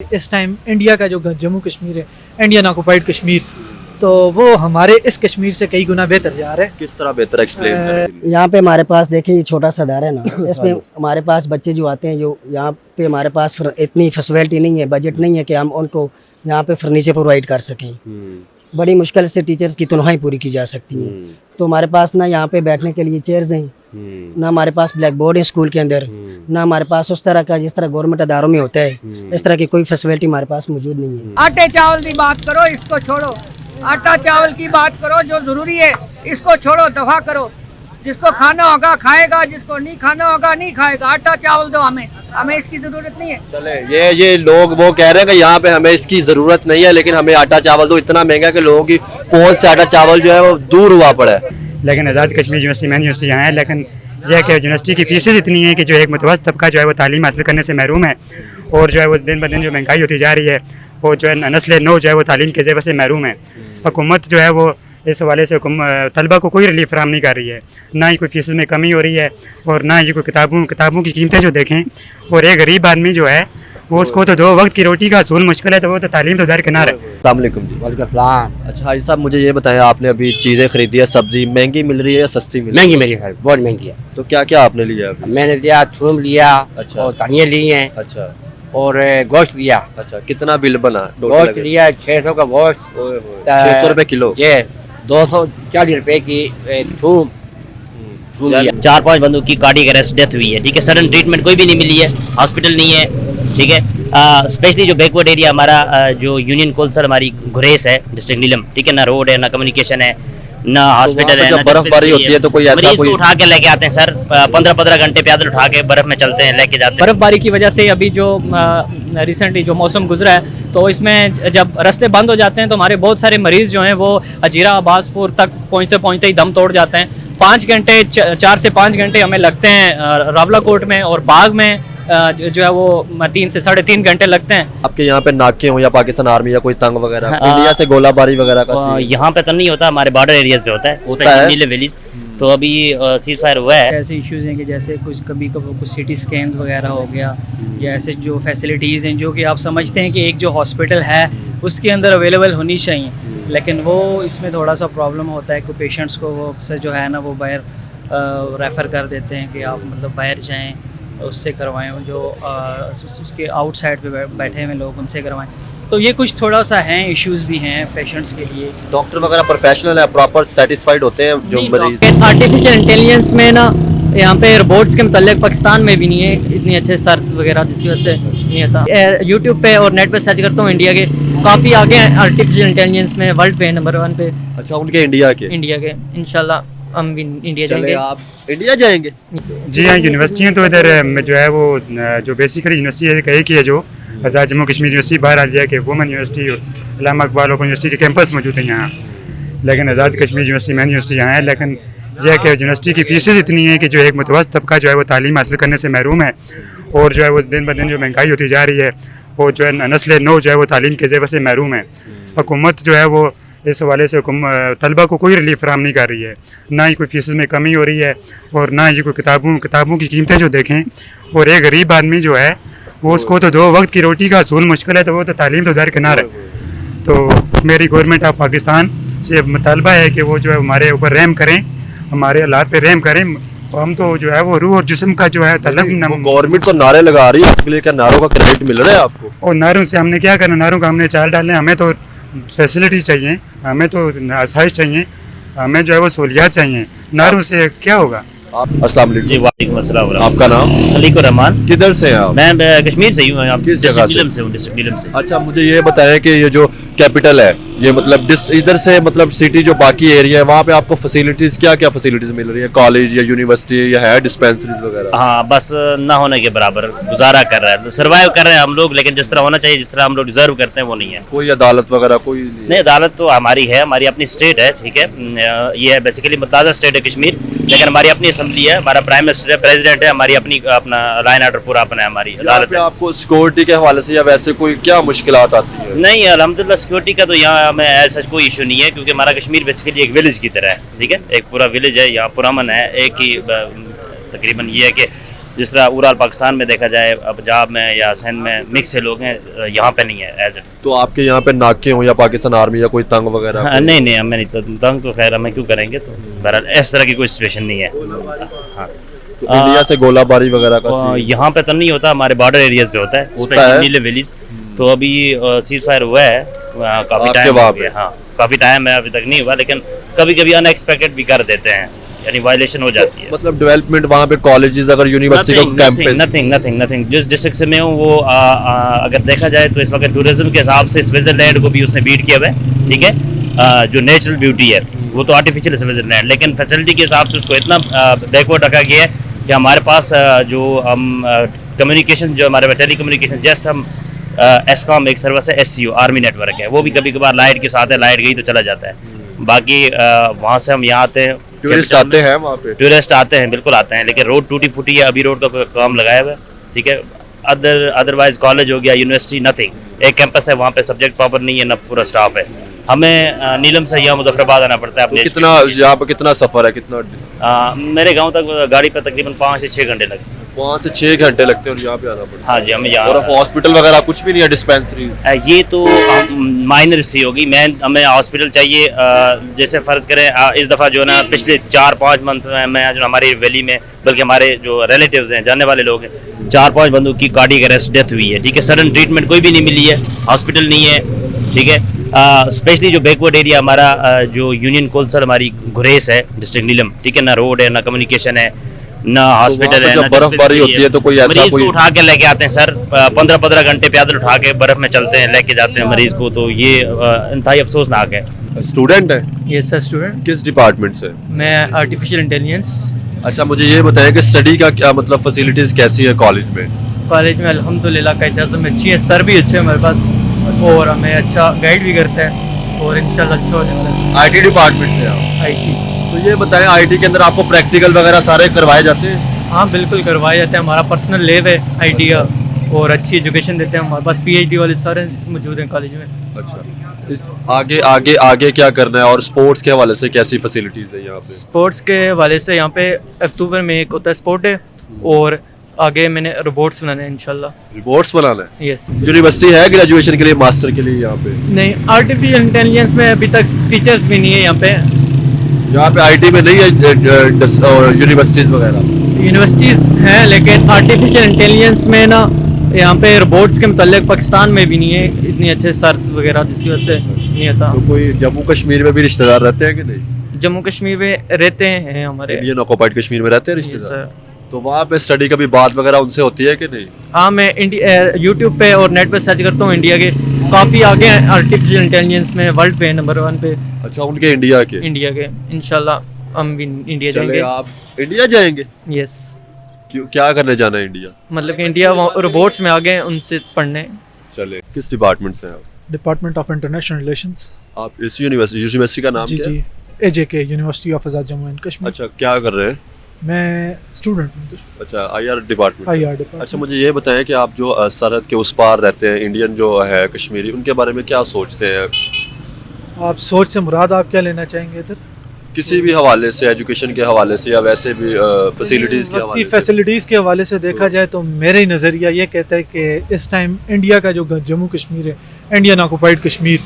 इस time India का जो जम्मू कश्मीर है, इंडियन ऑक्युपाइड कश्मीर, तो वो हमारे इस कश्मीर से कई गुना बेहतर जा रहा है। किस तरह बेहतर एक्सप्लेन करें? यहाँ पे हमारे पास देखिए ये छोटा सा दायरा है ना, इसमें हमारे पास बच्चे जो आते हैं, जो यहाँ पे हमारे पास इतनी फैसिलिटी नहीं है, बजट नहीं है कि हम उनको यहाँ पे फर्नीचर प्रोवाइड कर सकें। बड़ी मुश्किल से टीचर्स की तनख्वाहें पूरी की जा सकती हैं। तो हमारे पास ना यहाँ पे बैठने के लिए चेयर्स हैं, ना हमारे पास ब्लैक बोर्ड है स्कूल के अंदर, ना हमारे पास उस तरह का जिस तरह गवर्नमेंट अदारों में होता है, इस तरह की कोई फैसिलिटी हमारे पास मौजूद नहीं है। आटे चावल की बात करो, इसको छोड़ो। आटा चावल की बात करो, जो जरूरी है इसको छोड़ो, दफा करो। जिसको खाना होगा खाएगा, जिसको नहीं खाना होगा नहीं खाएगा। आटा चावल दो, हमें इसकी जरूरत नहीं है। चले ये लोग वो कह रहे हैं कि यहाँ पे हमें इसकी जरूरत नहीं है, लेकिन हमें आटा चावल तो इतना महंगा कि लोगों की पहुंच से आटा चावल जो है वो दूर हुआ पड़ा है। लेकिन Azad Kashmir university main university यहाँ है, लेकिन यह है कि यूनिवर्सिटी की फीसेज इतनी है कि जो एक मुतवस्सित तबका जो है वो तालीम हासिल करने से महरूम है, और जो है वो दिन ब दिन जो महंगाई होती जा रही है, और जो है नस्ल नौ जो है वो तालीम के ज़ेवर से महरूम है। हुकूमत जो है वो इस हवाले से तलबा को कोई रिलीफ फराहम नहीं कर रही है, ना ही कोई फीस में कमी हो रही है, और ना ही कोई किताबों की कीमतें जो देखें। और एक गरीब आदमी जो है वो उसको तो 2 वक्त की रोटी का असूल मुश्किल है, तो वो तो तालीम तो दरकिनार है। अस्सलाम वालेकुम जी। अच्छा हाजी साहब, मुझे ये बताएं, आपने अभी चीज़ें खरीदी है, सब्जी महंगी मिल रही है या सस्ती मिल रही है? महंगी मेरी है, बहुत महंगी है। तो क्या क्या आपने लिया अभी? मैंने लिया थूम लिया, अच्छा। और धनिया लिए हैं, अच्छा और गोश्त लिया। अच्छा, कितना बिल बना? गोश्त लिया 600 का गोश्त, 600 रुपये किलो। ये 240 रुपए की थूम लिया। 4-5 बंदों की कार्डियक अरेस्ट डेथ हुई है, ठीक है। सडन ट्रीटमेंट कोई भी नहीं मिली है, हॉस्पिटल नहीं है, ठीक है। स्पेशली जो बैकवर्ड एरिया हमारा जो यूनियन कौंसल हमारी गुरेज है, डिस्ट्रिक्ट नीलम, ठीक है ना, रोड है, ना कम्युनिकेशन है, ना हॉस्पिटल है। जब बर्फबारी होती है तो कोई ऐसा मरीज को उठा के लेके आते हैं सर, 15-15 घंटे पैदल उठा के बर्फ में चलते हैं, लेके जाते हैं। बर्फबारी की वजह से अभी जो रिसेंटली जो मौसम गुजरा है, तो इसमें जब रास्ते बंद हो जाते हैं तो हमारे बहुत सारे मरीज जो हैं वो हजीरा अब्बासपुर तक पहुँचते पहुँचते ही दम तोड़ जाते हैं। 5 घंटे 4 से 5 घंटे हमें लगते हैं रावलाकोट में, और बाग में जो है वो 3 से 3.5 घंटे लगते हैं। आपके यहाँ पे नाके हो या पाकिस्तान आर्मी या कोई तंग वगैरह, इंडिया से गोलाबारी वगैरह का सीन? यहाँ पे तो नहीं होता, हमारे बॉर्डर एरियाज पे होता है, नीले वैलीज। तो अभी सीज फायर हुआ है। ऐसे इश्यूज हैं कि जैसे कभी कुछ सिटी स्कैन्स वगैरह हो गया, या ऐसे जो फैसिलिटीज़ हैं जो कि आप समझते हैं कि एक जो हॉस्पिटल है उसके अंदर अवेलेबल होनी चाहिए, लेकिन वो इसमें थोड़ा सा प्रॉब्लम होता है कि पेशेंट्स को वो अक्सर जो है ना वो बाहर रेफ़र कर देते हैं कि आप मतलब बाहर जाएं, उससे करवाएं, जो उसके आउटसाइड पे बैठे हुए लोग उनसे करवाएं। तो ये कुछ थोड़ा सा हैं, इश्यूज भी हैं पेशेंट्स के लिए। डॉक्टर वगैरह प्रोफेशनल है, प्रॉपर सेटिस्फाइड होते हैं जो मरीज? आर्टिफिशियल इंटेलिजेंस में ना यहाँ पे रोबोट्स के मतलब पाकिस्तान में भी नहीं है इतनी अच्छे सर्च वगैरह, जिसकी वजह से नहीं होता। यूट्यूब पे और नेट पे सर्च करता हूँ, इंडिया के काफ़ी आगे हैं आर्टिफिशियल इंटेलिजेंस में, वर्ल्ड पे नंबर 1 पे। अच्छा, उनके इंडिया के इंशाल्लाह हम भी इंडिया जाएंगे। आप इंडिया जाएंगे? जी हाँ, यूनिवर्सिटियाँ तो इधर जो है वो जो बेसिकली यूनिवर्सिटी है कि जो आज़ाद जम्मू कश्मीर यूनिवर्सिटी बाहर आ दिया कि वुमेन यूनिवर्सिटी, अल्लामा इकबाल ओपन यूनिवर्सिटी के कैंपस मौजूद हैं यहाँ, लेकिन Azad Kashmir university main university यहाँ है। लेकिन यह है कि यूनिवर्सिटी की फीसेज इतनी है कि जो एक मुतवस्सित तबका जो है वो तालीम हासिल करने से महरूम है, और जो है वो दिन ब दिन जो महंगाई होती जा रही है, और जो है नस्ल नौ जो है वो तालीम के ज़ेवर से महरूम है। हुकूमत जो है वो इस हवाले से तलबा को कोई रिलीफ फराहम नहीं कर रही है, ना ही कोई फीस में कमी हो रही है, और ना ही कोई किताबों की कीमतें जो देखें। और एक गरीब आदमी जो है वो उसको तो 2 वक्त की रोटी का असूल मुश्किल है, तो वो तो तालीम तो दरकिनार है। तो मेरी गवर्नमेंट ऑफ पाकिस्तान से मुतालबा है कि वो जो है हमारे ऊपर रहम करें, हमारे हालात पे रहम करें। तो हम तो जो है वो रूह और जिस्म का जो है तलब। गवर्नमेंट तो नारे लगा रही है आपके लिए, क्या नारों का क्रेडिट मिल रहा है आपको? और नारों से हमने क्या करना, नारों का हमने चाल डालने, हमें तो फैसिलिटी चाहिए, हमें तो आसाइश चाहिए, हमें जो है वो सहूलियात चाहिए, नारों से क्या होगा? अस्सलाम वालेकुम। जी वालेकुम अस्सलाम। आपका नाम? खलीकुर रहमान। किधर से हैं आप? मैं कश्मीर से ही हूँ, आप किस जगह से? डिस्ट्रिक्ट नीलम से। अच्छा, मुझे ये बताएं कि ये जो कैपिटल है, ये मतलब इधर से मतलब सिटी जो बाकी एरिया है वहाँ पे आपको फैसिलिटीज क्या क्या फैसिलिटीज मिल रही है? कॉलेज या यूनिवर्सिटी या है डिस्पेंसरीज वगैरह? हाँ, बस ना होने के बराबर गुजारा कर रहा है, सर्वाइव कर रहे हैं हम लोग, लेकिन जिस तरह होना चाहिए, जिस तरह हम लोग डिजर्व करते हैं, वो नहीं है। कोई अदालत वगैरह कोई नहीं, अदालत तो हमारी है, हमारी अपनी स्टेट है, ठीक है। ये है बेसिकली मुताज़ा स्टेट है कश्मीर, लेकिन हमारी अपनी असम्बली है, हमारा प्राइम मिनिस्टर है, प्रेसिडेंट है, हमारी अपनी अपना लाइन ऑर्डर पूरा अपना है, हमारी अदालत है। आपको सिक्योरिटी के हवाले से या वैसे कोई क्या मुश्किलात आती है? नहीं, अल्हम्दुलिल्लाह सिक्योरिटी का तो यहाँ में ऐसा कोई इशू नहीं है, क्योंकि हमारा कश्मीर बेसिकली एक विलेज की तरह है, ठीक है। एक पूरा विलेज है यहाँ, पुरअमन है, एक ही तकरीबन ये है कि जिस तरह ओवरऑल पाकिस्तान में देखा जाए, पंजाब में या सिंध में मिक्स से लोग हैं, यहाँ पे नहीं है एज इट। तो आपके यहाँ पे नाके हो या पाकिस्तान आर्मी या कोई तंग वगैरह? हाँ, नहीं हमें नहीं, तो तंग तो खैर हमें क्यों करेंगे, तो बहरहाल इस तरह की कोई सिचुएशन नहीं है। हाँ, तो इंडिया से गोलाबारी वगैरह का scene? यहाँ पे तो नहीं होता, हमारे बॉर्डर एरियाज पे होता है, होता स्पेशली है? नीलम वैलीज। तो अभी सीज फायर हुआ है, काफ़ी आपके टाइम वहाँ हो गया। हाँ, काफ़ी टाइम है, अभी तक नहीं हुआ, लेकिन कभी कभी अनएक्सपेक्टेड भी कर देते हैं, यानी वायलेशन हो जाती है। मतलब डेवलपमेंट वहाँ पे कॉलेजेस अगर यूनिवर्सिटी का कैंपस? नथिंग जिस डिस्ट्रिक्ट से मैं हूँ वो अगर देखा जाए तो इस वक्त टूरिज्म के हिसाब से स्विट्जरलैंड को भी उसने बीट किया हुआ है, ठीक है। जो नेचुरल ब्यूटी है वो तो आर्टिफिशियल है स्विट्जरलैंड, लेकिन फैसिलिटी के हिसाब से उसको इतना बैकवर्ड रखा गया है कि हमारे पास जो हम कम्युनिकेशन, जो हमारे टेली कम्युनिकेशन, जस्ट हम एसकॉम एक सर्विस है, SCO आर्मी नेटवर्क है, वो भी कभी कभार लाइट के साथ है, लाइट गई तो चला जाता है। बाकी वहाँ से हम यहाँ आते हैं, टूरिस्ट आते हैं वहाँ पे? टूरिस्ट आते हैं, बिल्कुल आते हैं, लेकिन रोड टूटी फूटी है, अभी रोड का काम लगाया हुआ है, ठीक है। अदरवाइज कॉलेज हो गया, यूनिवर्सिटी, नथिंग। एक कैंपस है, वहाँ पे सब्जेक्ट प्रॉपर नहीं है, ना पूरा स्टाफ है। हमें नीलम से यहाँ मुजफ्फराबाद आना पड़ता है अपने। तो कितना यहाँ पे कितना सफर है, कितना? मेरे गांव तक गाड़ी पर तकरीबन 5 से 6 घंटे लगते हैं। 5 से 6 घंटे लगते हैं और यहाँ पे आना पड़ता है? हाँ जी, हमें यहाँ। और हॉस्पिटल वगैरह कुछ भी नहीं है, डिस्पेंसरी? ये तो माइनर सी होगी, हमें हॉस्पिटल चाहिए। जैसे फ़र्ज़ करें इस दफ़ा जो है ना, पिछले 4-5 मंथ में जो हमारी वैली में, बल्कि हमारे जो रिलेटिव्स हैं, जानने वाले लोग हैं, 4-5 बंदों की कार्डियक अरेस्ट डेथ हुई है, ठीक है। सडन ट्रीटमेंट कोई भी नहीं मिली है, हॉस्पिटल नहीं है, ठीक है। स्पेशली जो बैकवर्ड एरिया हमारा जो यूनियन कौंसिल हमारी गुरेस है, डिस्ट्रिक्ट नीलम, ठीक है, ना रोड है, ना कम्युनिकेशन है, ना हॉस्पिटल है, जब ना बर्फबारी होती है तो कोई ऐसा मरीज कोई को उठा के लेके आते हैं सर, 15-15 घंटे पैदल उठा के बर्फ में चलते हैं, लेके जाते हैं मरीज को, तो ये इंतहाई अफसोसनाक है। स्टूडेंट है? Yes sir, student. किस डिपार्टमेंट से? मैं आर्टिफिशियल इंटेलिजेंस। अच्छा, मुझे ये बताएं कि स्टडी का क्या मतलब फैसिलिटीज कैसी है कॉलेज में? कॉलेज में अल्हम्दुलिल्लाह कायदा में अच्छी है, सर भी अच्छे हैं हमारे पास, और हमें अच्छा गाइड भी करते हैं, और इंशाल्लाह अच्छा होने वाला है। IT डिपार्टमेंट से आप? IT। तो ये बताएं, IT के अंदर आपको प्रैक्टिकल वगैरह सारे करवाए जाते हैं? हाँ बिल्कुल करवाए जाते हैं, हमारा पर्सनल लैब है IT का, और अच्छी एजुकेशन देते हैं, हमारे पास PhD वाले सारे मौजूद हैं कॉलेज में। अच्छा, इस आगे क्या करना है, और स्पोर्ट्स के हवाले से कैसी फैसिलिटीज है यहाँ पे? स्पोर्ट्स के हवाले से यहाँ पे अक्टूबर में एक होता है स्पोर्ट है, और आगे मैंने रोबोट्स बनाने हैं इंशाल्लाह। रिपोर्ट्स बनाना है? यस। यूनिवर्सिटी है ग्रेजुएशन के लिए, मास्टर के लिए यहाँ पे? नहीं, आर्टिफिशियल इंटेलिजेंस में अभी तक टीचर्स भी नहीं है यहाँ पे। यहाँ पे IT में नहीं है यूनिवर्सिटीज वगैरह? यूनिवर्सिटीज़ हैं, लेकिन आर्टिफिशियल इंटेलिजेंस में ना यहाँ पे रोबोट्स के मुताल्लिक पाकिस्तान में भी नहीं है इतने अच्छे सर्च वगैरह, जिसकी वजह से नहीं आता। तो कोई जम्मू कश्मीर में भी रिश्तेदार रहते हैं कि नहीं? जम्मू कश्मीर में रहते हैं हमारे। इंडियन ऑक्युपाइड कश्मीर में रहते हैं Yes, रिश्तेदार? sir। तो वहाँ पे स्टडी का भी बात वगैरह उनसे होती है कि नहीं? हाँ, मैं यूट्यूब पे और नेट पे सर्च करता हूँ, इंडिया के काफ़ी आगे हैं आर्टिफिशियल इंटेलिजेंस में, वर्ल्ड पे नंबर 1 पे। अच्छा, उनके इंडिया के? इंडिया के, इंशाल्लाह हम भी इंडिया चले जाएंगे। आप इंडिया जाएंगे? यस, क्यों, क्या करने जाना है इंडिया? मतलब कि इंडिया रोबोट्स में आगे हैं, उनसे पढ़ने। चले। किस डिपार्टमेंट से हैं आप? Department of international relations. आप इस यूनिवर्सिटी का नाम जी क्या है? जी, AJK university of Azad Jammu and Kashmir. अच्छा, क्या कर रहे हैं? मैं स्टूडेंट हूँ। अच्छा, IR डिपार्टमेंट। IR department. अच्छा, मुझे ये बताएं कि आप जो सरहद के उस पार रहते हैं, इंडियन जो है कश्मीरी, उनके बारे में क्या सोचते हैं? आप सोच से मुराद आप क्या लेना चाहेंगे इधर? किसी भी हवाले से, एजुकेशन के हवाले से या वैसे भी फैसिलिटीज़ के हवाले से? फैसिलिटीज़ के हवाले से देखा जाए तो मेरे नज़रिया ये कहता है कि इस टाइम इंडिया का जो जम्मू कश्मीर है, इंडियन ऑक्युपाइड कश्मीर,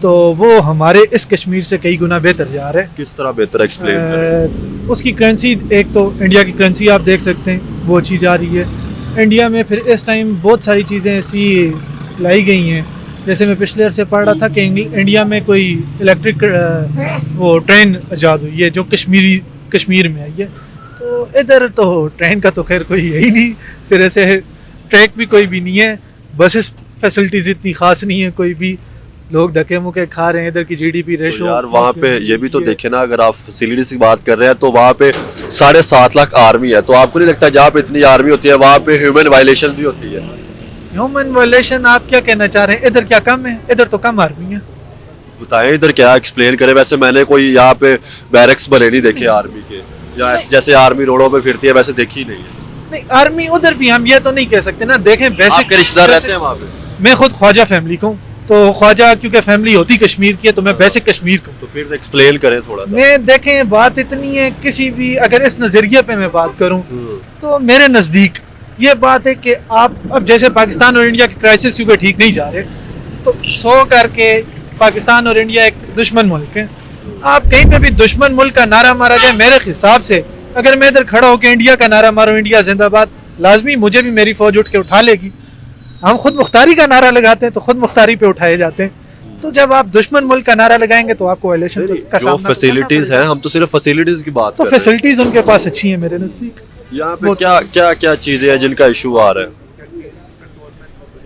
तो वो हमारे इस कश्मीर से कई गुना बेहतर जा रहा है। किस तरह बेहतर, एक्सप्लेन करें। उसकी करेंसी, एक तो इंडिया की करेंसी आप देख सकते हैं वो अच्छी जा रही है इंडिया में। फिर इस टाइम बहुत सारी चीज़ें ऐसी लाई गई हैं, जैसे मैं पिछले अर्से पढ़ रहा था कि इंडिया में कोई इलेक्ट्रिक वो ट्रेन ईजाद हुई है जो कश्मीर में आई है। तो इधर तो ट्रेन का तो खैर कोई है ही नहीं, सिरे से ट्रैक भी कोई भी नहीं है, बसेस फैसिलिटीज़ इतनी ख़ास नहीं है, कोई भी लोग धक्के मुक्के खा रहे हैं। इधर की GDP तो रेशो यार वहाँ पे ये भी तो देखे ना, अगर आप फैसिलिटीज की बात कर रहे हैं तो वहाँ पे 7.5 लाख आर्मी है, तो आपको नहीं लगता जहाँ पे इतनी आर्मी होती है वहाँ पे ह्यूमन वायलेशन भी होती है? ह्यूमन वायलेशन आप क्या कहना चाह रहे हैं? इधर क्या कम है? इधर तो कम आर्मी है। बताएं इधर क्या, एक्सप्लेन करें। वैसे मैंने कोई यहाँ पे बैरक्स बने नहीं देखे आर्मी के, या जैसे आर्मी रोडों पे फिरती है वैसे देखी नहीं है। नहीं, आर्मी उधर भी हम ये तो नहीं कह सकते ना। देखें बेसिक, आपके रिश्तेदार रहते हैं वहाँ पे? मैं खुद ख्वाजा फैमिली को हूँ, तो ख्वाजा क्योंकि फैमिली होती कश्मीर की है, तो मैं बेसिक कश्मीर को। तो फिर एक्सप्लेन करें थोड़ा सा। मैं देखें बात इतनी है, किसी भी अगर इस नज़रिए पे मैं बात करूँ तो मेरे नज़दीक ये बात है कि आप अब जैसे पाकिस्तान और इंडिया के क्राइसिस क्योंकि ठीक नहीं जा रहे, तो 100 करके पाकिस्तान और इंडिया एक दुश्मन मुल्क है। आप कहीं पे भी दुश्मन मुल्क का नारा मारा जाए, मेरे हिसाब से अगर मैं इधर खड़ा होकर इंडिया का नारा मारूं, इंडिया जिंदाबाद, लाजमी मुझे भी मेरी फौज उठ के उठा लेगी। हम खुद मुख्तारी का नारा लगाते हैं तो खुद मुख्तारी पे उठाए जाते हैं। तो जब आप दुश्मन मुल्क का नारा लगाएंगे तो आपको वायलेशन का जो सामना फैसिलिटीज हैं, हम तो सिर्फ फैसिलिटीज की बात तो कर रहे हैं। फैसिलिटीज उनके पास अच्छी है मेरे नज़दीक। यहाँ पे क्या क्या क्या चीजें हैं जिनका इशू आ रहा है?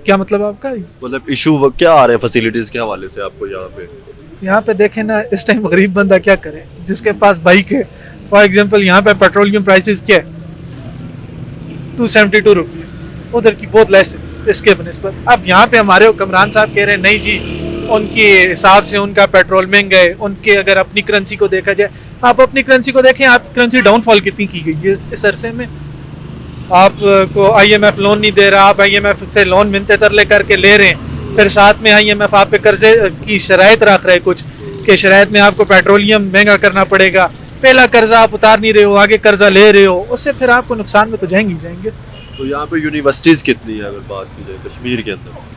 क्या मतलब आपका? मतलब इशू क्या आ रहे हैं फैसिलिटीज के हवाले से आपको यहाँ पे? यहाँ पे देखें ना, इस टाइम गरीब बंदा क्या करे जिसके पास बाइक है। फॉर एग्जांपल यहाँ पे पेट्रोलियम प्राइसेस क्या है, 272 रुपीज़, उधर की बहुत लेस है इसके बनिस्बत। अब यहाँ पे हमारे हुक्मरान साहब कह रहे हैं नहीं जी, उनके हिसाब से उनका पेट्रोल महंगा है। उनके अगर अपनी करेंसी को देखा जाए, आप अपनी करेंसी को देखें, आप करेंसी डाउनफॉल कितनी की गई है इस अरसे में। आपको IMF लोन नहीं दे रहा, आप IMF से लोन मिलते तरले करके ले रहे हैं, फिर साथ में IMF आप पे कर्जे की शराइत रख रहे हैं कुछ कि शराइत में आपको पेट्रोलियम महंगा करना पड़ेगा। पहला कर्जा आप उतार नहीं रहे हो, आगे कर्जा ले रहे हो, उससे फिर आपको नुकसान में तो जाएंगे ही जाएंगे। तो यहाँ पे यूनिवर्सिटीज कितनी है अगर बात की जाए कश्मीर के अंदर?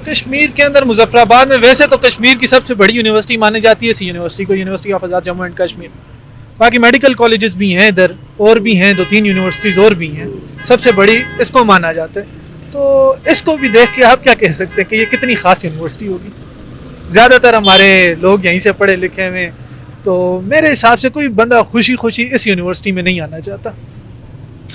कश्मीर के अंदर मुजफ्फराबाद में वैसे तो कश्मीर की सबसे बड़ी यूनिवर्सिटी मानी जाती है सी यूनिवर्सिटी को, university of Azad Jammu and Kashmir. बाकी मेडिकल कॉलेजेस भी हैं इधर, और भी हैं 2-3 यूनिवर्सिटीज़ और भी हैं, सबसे बड़ी इसको माना जाता है। तो इसको भी देख के आप क्या कह सकते हैं कि ये कितनी ख़ास यूनिवर्सिटी होगी। ज़्यादातर हमारे लोग यहीं से पढ़े लिखे हुए, तो मेरे हिसाब से कोई बंदा खुशी खुशी इस यूनिवर्सिटी में नहीं आना चाहता।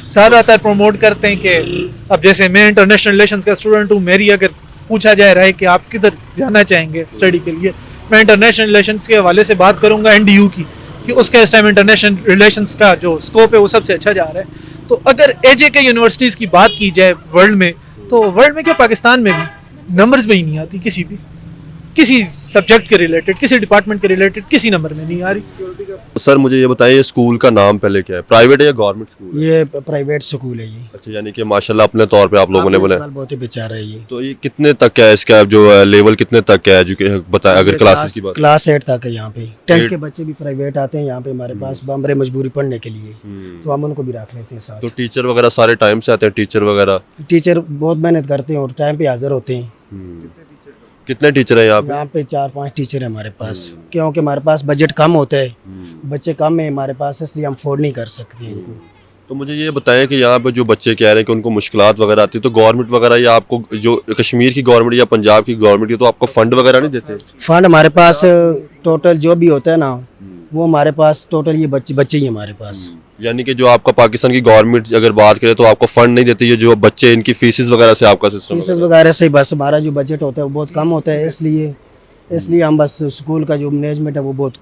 ज़्यादातर प्रमोट करते हैं कि अब जैसे मैं इंटरनेशनल रिलेशंस का स्टूडेंट हूँ, मेरी अगर पूछा जाए रहा है कि आप किधर जाना चाहेंगे स्टडी के लिए, मैं इंटरनेशनल रिलेशंस के हवाले से बात करूँगा NDU की, कि उसका इस टाइम इंटरनेशनल रिलेशंस का जो स्कोप है वो सबसे अच्छा जा रहा है। तो अगर AJK यूनिवर्सिटीज़ की बात की जाए वर्ल्ड में, तो वर्ल्ड में क्या पाकिस्तान में भी नंबर्स में ही नहीं आती, किसी सब्जेक्ट के रिलेटेड, किसी डिपार्टमेंट के रिलेटेड किसी नंबर में नहीं आ रही। सर मुझे ये बताइए, ये स्कूल का नाम पहले क्या है, प्राइवेट है या गवर्नमेंट स्कूल है? ये प्राइवेट स्कूल है ये। अच्छा, यानी कि माशाल्लाह अपने तौर पे आप लोगों ने बोला। बहुत ही बेचारा है ये। तो ये कितने तक है, इसका जो लेवल कितने तक है एजुकेशन बताएं, अगर क्लासेस की बात? क्लास 8 तक है यहाँ पे। 10th के बच्चे भी प्राइवेट आते हैं यहाँ पे हमारे पास बम्बरे मजबूरी पढ़ने के लिए, तो हम उनको भी रख लेते हैं साथ। तो टीचर वगैरह सारे टाइम से आते हैं? टीचर वगैरह टीचर बहुत मेहनत करते हैं और टाइम पे हाजिर होते हैं। कितने टीचर हैं यहाँ पे? यहाँ पे 4-5 टीचर है हमारे पास, क्योंकि हमारे पास बजट कम होता है, बच्चे कम है हमारे पास, इसलिए हम अफोर्ड नहीं कर सकते हैं इनको। तो मुझे ये बताएं कि यहाँ पे जो बच्चे कह रहे हैं कि उनको मुश्किलात वगैरह आती है, तो गवर्नमेंट वगैरह या आपको जो कश्मीर की गवर्नमेंट या पंजाब की गवर्नमेंट की, तो आपको फंड वगैरह नहीं देते? फंड हमारे पास टोटल जो भी होता है ना, वो हमारे पास टोटल ये बच्चे ही हमारे पास। यानी कि जो आपका पाकिस्तान की गवर्नमेंट अगर बात करे तो आपको फंड नहीं देती, ये जो बच्चे इनकी फीसेस वगैरह से आपका सिस्टम फीसेस वगैरह से बस हमारा जो बजट होता है वो बहुत कम होता है, इसलिए हम बस स्कूल का जो मैनेजमेंट है वो बहुत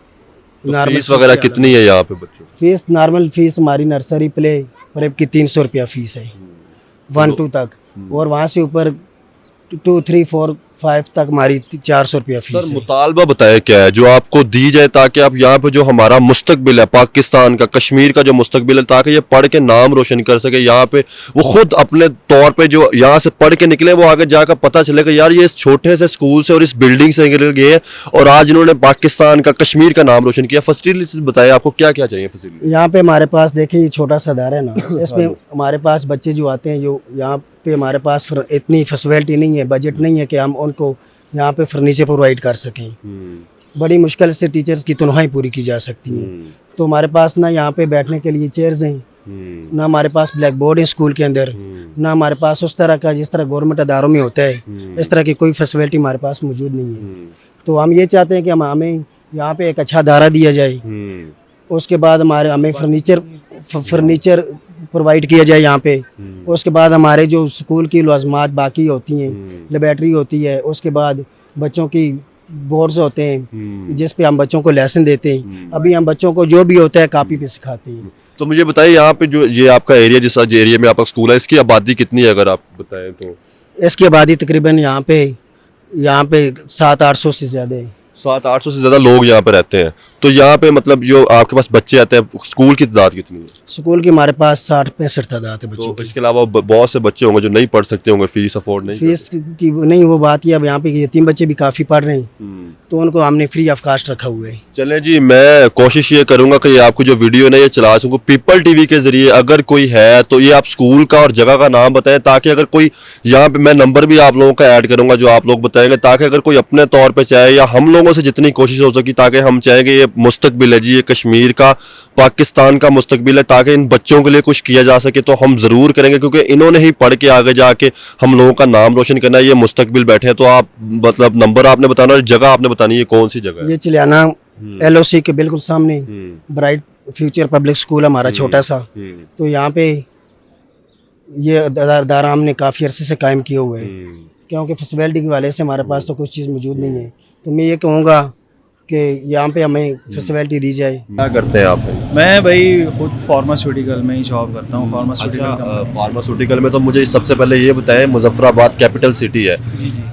तो फीस वगैरह कितनी है यहाँ पे बच्चों? फीस नॉर्मल फीस हमारी नर्सरी प्ले प्रेप की 300 रुपया फीस है 1-2 तक, और वहाँ से ऊपर 2, 3, 4, 5 तक हमारी 400 रुपया फीस सर है। मुतालबा बताया क्या है जो आपको दी जाए, ताकि आप यहाँ पे जो हमारा मुस्तकबिल है पाकिस्तान का, कश्मीर का जो मुस्तकबिल है, ताकि ये पढ़ के नाम रोशन कर सके यहाँ पे, वो खुद अपने तौर पे जो यहाँ से पढ़ के निकले, वो आगे जाकर पता चले कि यार ये इस छोटे से स्कूल से और इस बिल्डिंग से गए और आज इन्होंने पाकिस्तान का, कश्मीर का नाम रोशन किया। फैसिलिटीज बताइए, आपको क्या क्या चाहिए फैसिलिटी? यहाँ पे हमारे पास देखिए, ये छोटा सा अदारा है ना, इसमें हमारे पास बच्चे जो आते हैं, जो यहाँ पे हमारे पास इतनी फैसिलिटी नहीं है, बजट नहीं है कि हम उनको यहाँ पे फर्नीचर प्रोवाइड कर सकें। बड़ी मुश्किल से टीचर्स की तनख्वाही पूरी की जा सकती हैं। तो हमारे पास ना यहाँ पे बैठने के लिए चेयर्स हैं, ना हमारे पास ब्लैक बोर्ड है स्कूल के अंदर, ना हमारे पास उस तरह का जिस तरह गवर्नमेंट अदारों में होता है, इस तरह की कोई फैसिलिटी हमारे पास मौजूद नहीं है। तो हम ये चाहते हैं कि हमें यहाँ पे एक अच्छा अदारा दिया जाए, उसके बाद हमें फर्नीचर प्रोवाइड किया जाए यहाँ पे, उसके बाद हमारे जो स्कूल की लाजमात बाकी होती हैं, लेबॉरेटरी होती है, उसके बाद बच्चों की बोर्ड्स होते हैं जिस पे हम बच्चों को लेसन देते हैं। अभी हम बच्चों को जो भी होता है कॉपी पे सिखाते हैं। तो मुझे बताइए, यहाँ पे जो ये आपका एरिया, जिस एरिया में आपका स्कूल है, इसकी आबादी कितनी है अगर आप बताएं तो? इसकी आबादी तकरीबन यहाँ पे 700-800 से ज़्यादा है। 700-800 से ज़्यादा लोग यहाँ पे रहते हैं। तो यहाँ पे मतलब जो आपके पास बच्चे आते हैं, स्कूल की तादाद कितनी है? स्कूल की हमारे पास 60-65 तादाद है बच्चों तो की। इसके अलावा बहुत से बच्चे होंगे जो नहीं पढ़ सकते होंगे, फीस अफोर्ड नहीं फीस की नहीं वो बात ही, अब यहाँ पे यतीम बच्चे भी काफ़ी पढ़ रहे हैं, तो उनको हमने फ्री ऑफ कास्ट रखा हुआ है। चलें जी, मैं कोशिश ये करूंगा कि आपको जो वीडियो है ना ये चला सकूँ पीपल टीवी के जरिए। अगर कोई है तो ये आप स्कूल का और जगह का नाम बताएं, ताकि अगर कोई यहाँ पे, मैं नंबर भी आप लोगों का ऐड करूंगा जो आप लोग बताएंगे, ताकि अगर कोई अपने तौर पे चाहे या हम लोगों से जितनी कोशिश हो सकी, ताकि हम चाहेंगे ये मुस्तकबिल है जी, ये कश्मीर का, पाकिस्तान का मुस्तकबिल है, ताकि इन बच्चों के लिए कुछ किया जा सके तो हम ज़रूर करेंगे, क्योंकि इन्होंने ही पढ़ के आगे जाके हम लोगों का नाम रोशन करना है। ये मुस्तकबिल बैठे हैं, तो आप मतलब नंबर आपने बताना और जगह आपने बतानी है, कौन सी जगह है? ये चिलियाना LOC के बिल्कुल सामने ब्राइट फ्यूचर पब्लिक स्कूल हमारा छोटा सा, तो यहाँ पे ये दारा हमने काफ़ी अरसे से कायम किए हुए हैं, क्योंकि फैसिलिटी के वाले से हमारे पास तो कुछ चीज़ मौजूद नहीं है। तो मैं ये कहूँगा कि यहाँ पे हमें फैसिलिटी दी जाए। क्या करते हैं आप? मैं भाई खुद फार्मास्यूटिकल में ही जॉब करता हूँ। फार्मास्यूटिकल फार्मास्यूटिकल में तो मुझे सबसे पहले ये बताएं, मुजफ्फराबाद कैपिटल सिटी है,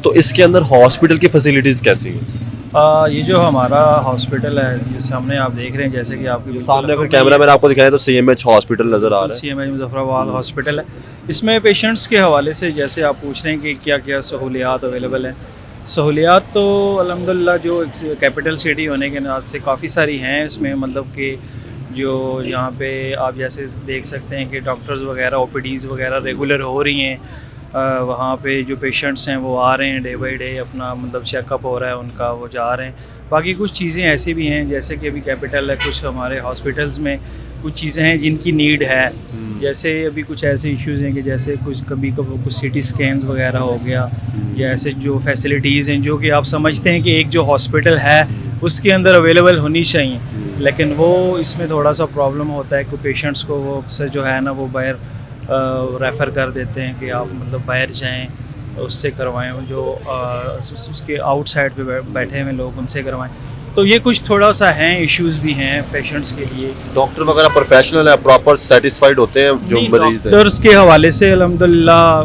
तो इसके अंदर हॉस्पिटल की फैसिलिटीज़ कैसी हैं? ये जो हमारा हॉस्पिटल है, ये सामने आप देख रहे हैं, जैसे कि आपके सामने अगर कैमरा मैन आपको दिखाएं तो CMH हॉस्पिटल नज़र आ रहा है। CMH मुजफ्फराबाद हॉस्पिटल है। इसमें पेशेंट्स के हवाले से जैसे आप पूछ रहे हैं कि क्या क्या सहूलियात अवेलेबल हैं, सहूलियात तो अल्हम्दुलिल्लाह जो कैपिटल सिटी होने के नाते से काफ़ी सारी हैं। इसमें मतलब कि जो यहाँ पे आप जैसे देख सकते हैं कि डॉक्टर्स वगैरह OPDs वगैरह रेगुलर हो रही हैं। वहाँ पे जो पेशेंट्स हैं वो आ रहे हैं डे बाई डे, अपना मतलब चेकअप हो रहा है उनका, वो जा रहे हैं। बाकी कुछ चीज़ें ऐसी भी हैं, जैसे कि अभी कैपिटल है, कुछ हमारे हॉस्पिटल्स में कुछ चीज़ें हैं जिनकी नीड है। जैसे अभी कुछ ऐसे इश्यूज़ हैं कि जैसे कभी कुछ CT स्कैन्स वगैरह हो गया, या ऐसे जो फैसिलिटीज़ हैं जो कि आप समझते हैं कि एक जो हॉस्पिटल है उसके अंदर अवेलेबल होनी चाहिए, लेकिन वो इसमें थोड़ा सा प्रॉब्लम होता है कि पेशेंट्स को वो अक्सर जो है ना वो बाहर रेफ़र कर देते हैं कि आप मतलब बाहर जाएं, उससे करवाएं, जो उसके आउटसाइड पे बैठे हुए लोग उनसे करवाएं। तो ये कुछ थोड़ा सा हैं, इश्यूज़ भी हैं पेशेंट्स के लिए। डॉक्टर वगैरह प्रोफेशनल है, प्रॉपर सेटिस्फाइड होते हैं जो मरीज हैं? डॉक्टर्स के हवाले से अल्हम्दुलिल्लाह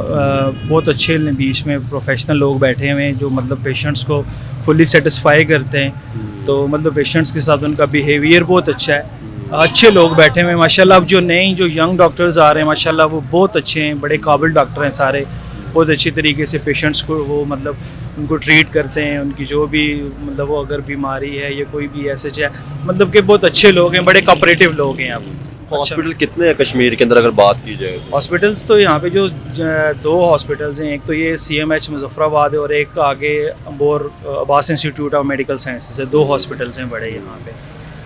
बहुत अच्छे बीच में प्रोफेशनल लोग बैठे हुए हैं जो मतलब पेशेंट्स को फुली सेटिस्फाई करते हैं। तो मतलब पेशेंट्स के साथ उनका बिहेवियर बहुत अच्छा है, अच्छे लोग बैठे हुए हैं माशाल्लाह। अब जो नई जो यंग डॉक्टर्स आ रहे हैं माशाल्लाह वो बहुत अच्छे हैं, बड़े काबिल डॉक्टर हैं सारे, बहुत अच्छी तरीके से पेशेंट्स को वो मतलब उनको ट्रीट करते हैं, उनकी जो भी मतलब वो अगर बीमारी है या कोई भी ऐसे है, मतलब कि बहुत अच्छे लोग हैं, बड़े कोऑपरेटिव लोग हैं। अब हॉस्पिटल कितने हैं कश्मीर के अंदर अगर बात की जाए? हॉस्पिटल्स तो यहाँ पे जो 2 हॉस्पिटल्स हैं, एक तो ये CMH मुजफ्फराबाद है और एक आगे Ambar Abbas institute of medical sciences है। 2 हॉस्पिटल्स हैं बड़े यहाँ पे।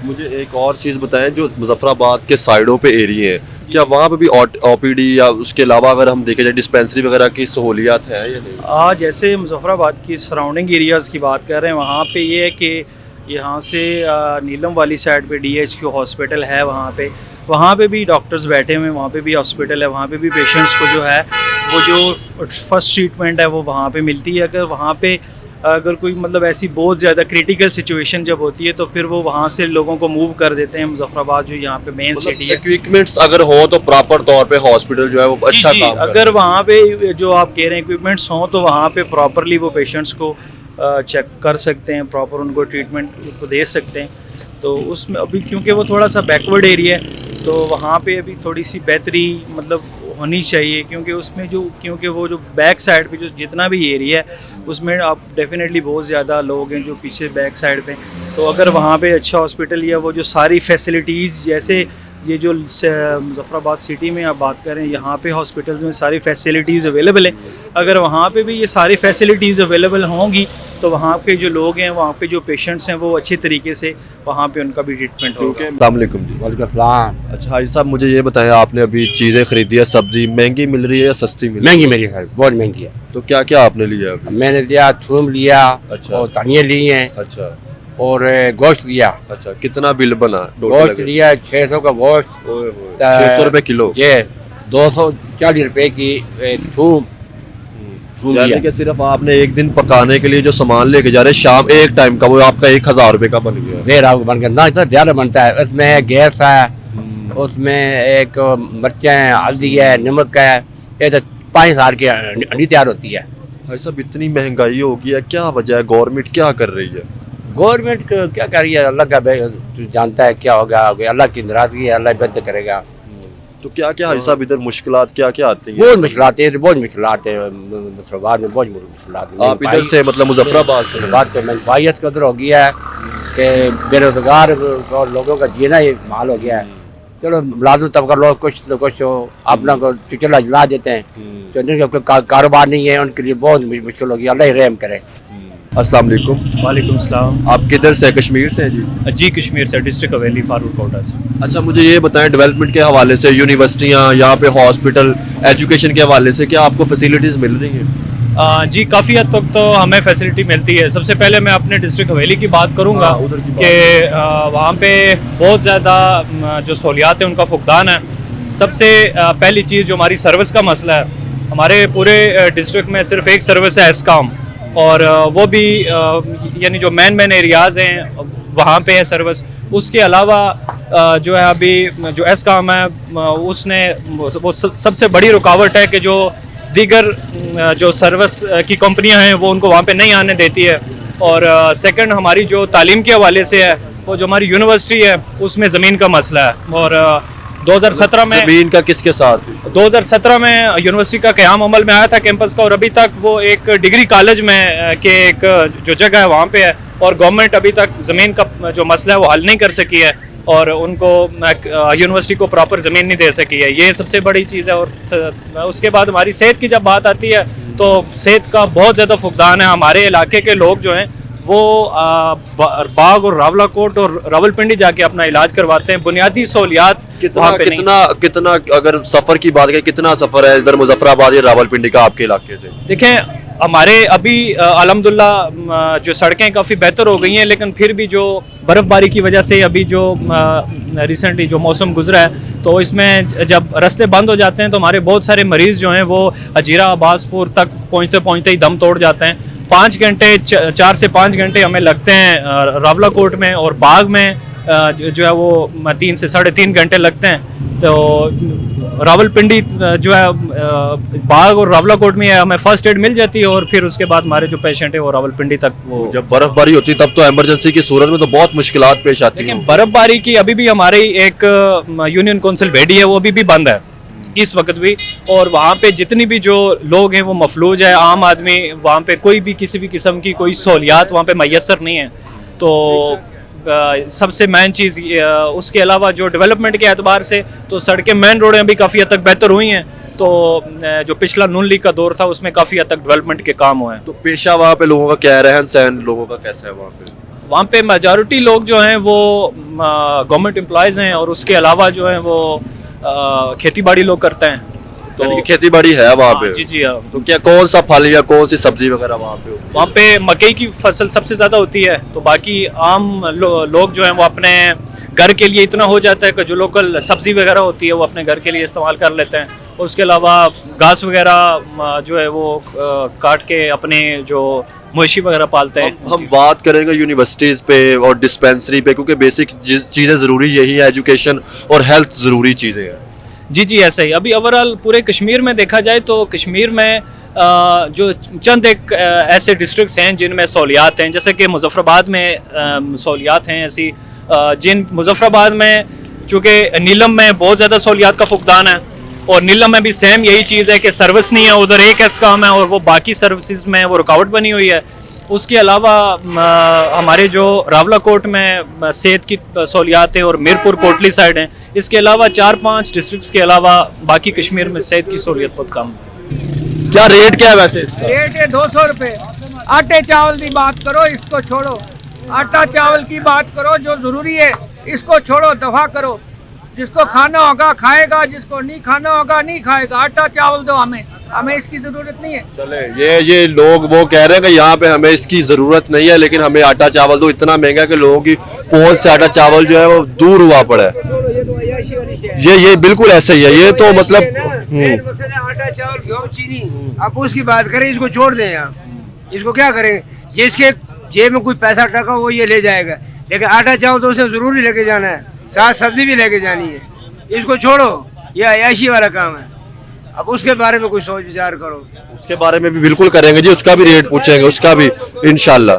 मुझे एक और चीज़ बताएं, जो मुजफ्फराबाद के साइडों पे एरिया है, क्या वहाँ पे भी OPD या उसके अलावा अगर हम देखें जाए डिस्पेंसरी वगैरह की सहूलियात है या नहीं? जैसे मुजफ्फराबाद की सराउंडिंग एरियाज़ की बात कर रहे हैं, वहाँ पे ये है कि यहाँ से नीलम वाली साइड पे DHQ हॉस्पिटल है, वहाँ पे भी डॉक्टर्स बैठे हुए हैं, वहाँ पे भी हॉस्पिटल है, वहाँ पे भी पेशेंट्स को जो है वो जो फर्स्ट ट्रीटमेंट है वो वहाँ पे मिलती है। अगर वहाँ पे अगर कोई मतलब ऐसी बहुत ज़्यादा क्रिटिकल सिचुएशन जब होती है तो फिर वो वहाँ से लोगों को मूव कर देते हैं मुजफ्फराबाद, जो यहाँ पे मेन सिटी है। इक्विपमेंट्स अगर हो तो प्रॉपर तौर पे हॉस्पिटल जो है वो अच्छा जी, काम अगर वहाँ पे जो आप कह रहे हैं इक्विपमेंट्स हों तो वहाँ पे प्रॉपरली वो पेशेंट्स को चेक कर सकते हैं, प्रॉपर उनको ट्रीटमेंट को दे सकते हैं। तो उसमें अभी क्योंकि वो थोड़ा सा बैकवर्ड एरिया है तो वहाँ पे अभी थोड़ी सी बेहतरी मतलब होनी चाहिए, क्योंकि वो जो बैक साइड पे जो जितना भी एरिया है उसमें आप डेफिनेटली बहुत ज़्यादा लोग हैं जो पीछे बैक साइड पे। तो अगर वहाँ पे अच्छा हॉस्पिटल या वो जो सारी फैसिलिटीज़, जैसे ये जो मुजफ्फराबाद सिटी में आप बात करें, यहाँ पे हॉस्पिटल्स में सारी फैसिलिटीज़ अवेलेबल है, अगर वहाँ पे भी ये सारी फैसिलिटीज़ अवेलेबल होंगी तो वहाँ पे जो लोग हैं, वहाँ पे जो पेशेंट्स हैं वो अच्छे तरीके से वहाँ पे उनका भी ट्रीटमेंट होगा। अस्सलाम वालेकुम जी। वालेकुम सलाम। अच्छा हाजी साहब, मुझे ये बताएं, आपने अभी चीज़ें खरीदी है, सब्जी महंगी मिल रही है या सस्ती मिल रही महंगी मेरी है, बहुत महंगी है। है? तो क्या क्या आपने लिया अभी? मैंने लिया थूम लिया, अच्छा। और धनिया लिए हैं, अच्छा और गोश्त लिया। अच्छा, कितना बिल बना? गोश्त लिया 600 का गोश्त, 600 रुपये किलो। ये 240 रुपए की थूम यानी कि सिर्फ आपने एक दिन पकाने के लिए जो सामान लेके जा रहे हैं शाम एक टाइम का, वो आपका 1000 रुपये का बन गया। देर आपको बन गया ना, इतना ज़्यादा बनता है। उसमें गैस है, उसमें एक मिर्चें हैं, हल्दी है, नमक है, ये तो 5000 की अंडी तैयार होती है। भाई साहब, इतनी महंगाई हो गई है, क्या वजह है? गवर्नमेंट क्या कर रही है? गवर्नमेंट क्या कर रही है, अल्लाह का जानता है क्या होगा, अल्लाह की नाराजगी है, अल्लाह बेहतर करेगा। तो क्या क्या है साहब इधर मुश्किलात क्या क्या आती हैं? बहुत मुश्किलात है, बहुत मुश्किलात है, मुसलमान में बहुत मुश्किलात है। आप इधर से मतलब मुजफ्फराबाद से? बात पे महंगाइयत कदर हो गया है कि बेरोजगार और लोगों का जीना ही माल हो गया है। चलो मुलाजिम तबका लोग कुछ न कुछ अपना को चला जला देते हैं, तो जिनका कोई कारोबार नहीं है उनके लिए बहुत मुश्किल होगी। अल्लाह ही रहम करे। अस्सलाम वालेकुम। वालेकुम सलाम। आप किधर से? कश्मीर से जी? जी कश्मीर से, डिस्ट्रिक्ट हवेली, फारूक कोटा से। अच्छा, मुझे ये बताएं डेवलपमेंट के हवाले से, यूनिवर्सिटियाँ यहाँ पे, हॉस्पिटल, एजुकेशन के हवाले से क्या आपको फैसिलिटीज़ मिल रही हैं? जी काफ़ी हद तक तो हमें फैसिलिटी मिलती है। सबसे पहले मैं अपने डिस्ट्रिक्ट हवेली की बात करूँगा कि वहाँ पे बहुत ज़्यादा जो सहूलियात हैं उनका फुकदान है। सबसे पहली चीज़ जो हमारी सर्विस का मसला है, हमारे पूरे डिस्ट्रिक्ट में सिर्फ एक सर्विस है एस्कॉम, और वो भी यानी जो मेन एरियाज़ हैं वहाँ पे है सर्विस। उसके अलावा जो है अभी जो एस्कॉम है उसने वो सबसे बड़ी रुकावट है कि जो दीगर जो सर्विस की कंपनियां हैं वो उनको वहाँ पे नहीं आने देती है। और सेकंड हमारी जो तालीम के हवाले से है, वो जो हमारी यूनिवर्सिटी है उसमें ज़मीन का मसला है। और 2017 में ज़मीन का किसके साथ? 2017 में यूनिवर्सिटी का क़याम अमल में आया था कैंपस का, और अभी तक वो एक डिग्री कॉलेज में के एक जो जगह है वहाँ पे है, और गवर्नमेंट अभी तक ज़मीन का जो मसला है वो हल नहीं कर सकी है और उनको यूनिवर्सिटी को प्रॉपर ज़मीन नहीं दे सकी है। ये सबसे बड़ी चीज़ है। और उसके बाद हमारी सेहत की जब बात आती है तो सेहत का बहुत ज़्यादा फुकदान है। हमारे इलाके के लोग जो हैं वो बाग और रावलाकोट और रावलपिंडी जाके अपना इलाज करवाते हैं। बुनियादी सहूलियात कितना अगर सफ़र की बात करें, कितना सफ़र है इधर मुजफ्फराबाद या रावलपिंडी का आपके इलाके से? देखें, हमारे अभी अल्हम्दुलिल्लाह जो सड़कें काफ़ी बेहतर हो गई हैं, लेकिन फिर भी जो बर्फ़बारी की वजह से अभी जो रिसेंटली जो मौसम गुजरा है तो इसमें जब रास्ते बंद हो जाते हैं तो हमारे बहुत सारे मरीज़ जो हैं वो हजीरा अब्बासपुर तक पहुँचते ही दम तोड़ जाते हैं। 5 घंटे 4 से 5 घंटे हमें लगते हैं रावलाकोट में, और बाग में जो है वो 3 से 3.5 घंटे लगते हैं। तो रावलपिंडी जो है बाग और रावलाकोट में हमें फर्स्ट एड मिल जाती है, और फिर उसके बाद हमारे जो पेशेंट है वो रावलपिंडी तक वो। जब बर्फबारी होती है तब तो इमरजेंसी की सूरत में तो बहुत मुश्किलात पेश आती हैं। बर्फबारी की अभी भी हमारी एक यूनियन काउंसिल भेड़ी है, वो अभी भी बंद है इस वक्त भी, और वहाँ पे जितनी भी जो लोग हैं वो मफलूज है। आम आदमी वहाँ पे कोई भी किसी भी किस्म की कोई सहूलियात वहाँ पे मैसर नहीं है। तो सबसे मेन चीज़ उसके अलावा जो डेवलपमेंट के एतबार से तो सड़कें, मेन रोडें भी काफ़ी हद तक बेहतर हुई हैं। तो जो पिछला नून लीग का दौर था उसमें काफ़ी हद तक डेवलपमेंट के काम हुए हैं। तो पेशा वहाँ पे लोगों का क्या, रहन सहन लोगों का कैसा है वहाँ पे? वहाँ पे मेजॉरिटी लोग जो हैं वो गवर्नमेंट एम्प्लॉयज़ हैं, और उसके अलावा जो है वो खेती बाड़ी लोग करते हैं। तो खेती बाड़ी है वहाँ पे? जी जी हाँ। तो क्या कौन सा फल या कौन सी सब्जी वगैरह वहाँ पे होती है? वहाँ पे मकई की फसल सबसे ज़्यादा होती है। तो बाकी आम लोग जो हैं वो अपने घर के लिए इतना हो जाता है कि जो लोकल सब्जी वगैरह होती है वो अपने घर के लिए इस्तेमाल कर लेते हैं। और उसके अलावा घास वगैरह जो है वो काट के अपने जो मवेशी वगैरह पालते हैं। हम बात करेंगे यूनिवर्सिटीज़ पे और डिस्पेंसरी पे, क्योंकि बेसिक चीज़ें ज़रूरी यही है, एजुकेशन और हेल्थ ज़रूरी चीज़ें हैं। जी जी ऐसा ही। अभी ओवरऑल पूरे कश्मीर में देखा जाए तो कश्मीर में जो चंद एक ऐसे डिस्ट्रिक्ट्स हैं जिनमें सहूलियात हैं, जैसे कि मुजफ्फराबाद में सहूलियात हैं ऐसी जिन मुजफ्फराबाद में चूँकि नीलम में बहुत ज़्यादा सहूलियात का फुकदान है, और नीलम में भी सेम यही चीज़ है कि सर्विस नहीं है, उधर एक एस्कॉम है और वो बाकी सर्विसेज में वो रुकावट बनी हुई है। उसके अलावा हमारे जो रावलाकोट में सेहत की सहूलियात है और मीरपुर कोटली साइड हैं। इसके अलावा 4-5 डिस्ट्रिक्ट्स के अलावा बाकी कश्मीर में सेहत की सहूलियत बहुत कम है। क्या रेट क्या है वैसे इसका? रेट है 200 रुपये। आटे चावल की बात करो, इसको छोड़ो। आटा चावल की बात करो, जो ज़रूरी है इसको छोड़ो, दफ़ा करो। जिसको खाना होगा खाएगा, जिसको नहीं खाना होगा नहीं खाएगा। आटा चावल दो हमें इसकी ज़रूरत नहीं है। चले ये लोग वो कह रहे हैं कि यहाँ पे हमें इसकी ज़रूरत नहीं है, लेकिन हमें आटा चावल दो। इतना महंगा कि लोगों की पहुँच से आटा चावल जो है वो दूर हुआ पड़ा है। ये बिल्कुल ऐसा ही है। ये तो मतलब आटा चावल गेहूँ चीनी, आप उसकी बात करें, इसको छोड़ दें। यहाँ इसको क्या करें, जिसके जेब में कोई पैसा टका वो ये ले जाएगा, लेकिन आटा चावल तो उसे ज़रूरी लेके जाना है, साथ सब्जी भी लेके जानी है। इसको छोड़ो, ये अयाशी वाला काम है। अब उसके बारे में कोई सोच विचार करो। उसके बारे में भी बिल्कुल करेंगे जी, उसका भी रेट पूछेंगे, उसका भी इंशाल्लाह।